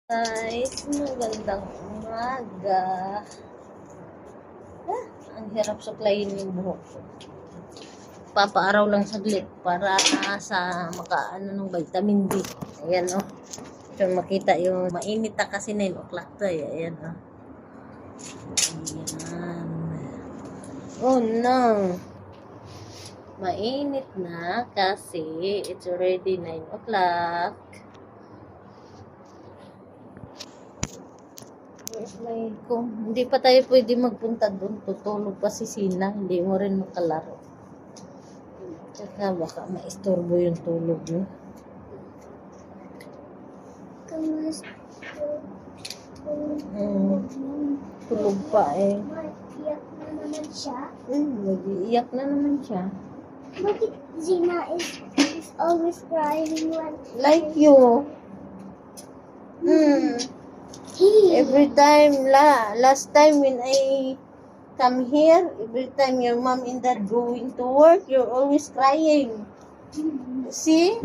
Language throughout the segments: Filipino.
Guys, magandang umaga. Ang hirap suklayin yung buhok ko. Papaaraw lang saglit para sa makaano ng vitamin D. Ayan o. So makita yung mainit na kasi 9 o'clock to. Ayan o. Ayan. Oh no. Mainit na kasi it's already 9 o'clock. Kung hindi pa tayo pwede magpunta doon, tutulog pa si Sina, hindi mo rin makalaro. Tsaka baka maistorbo yung tulog mo. Tulog pa eh. Iyak na naman siya. Nag-iiyak na naman siya. Bakit Zina is always crying when... Like you. Every time, last time when I come here, every time your mom and dad going to work, you're always crying. See?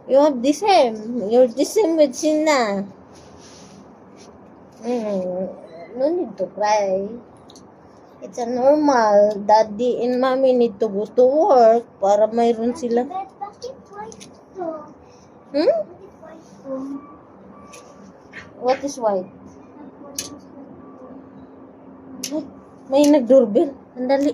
You have the same. You're the same with Sina. No need to cry. It's a normal. Daddy and mommy need to go to work para mayroon sila. Bakit white to? Hmm? Bakit white to? What is white? May nag-doorbell. Andali.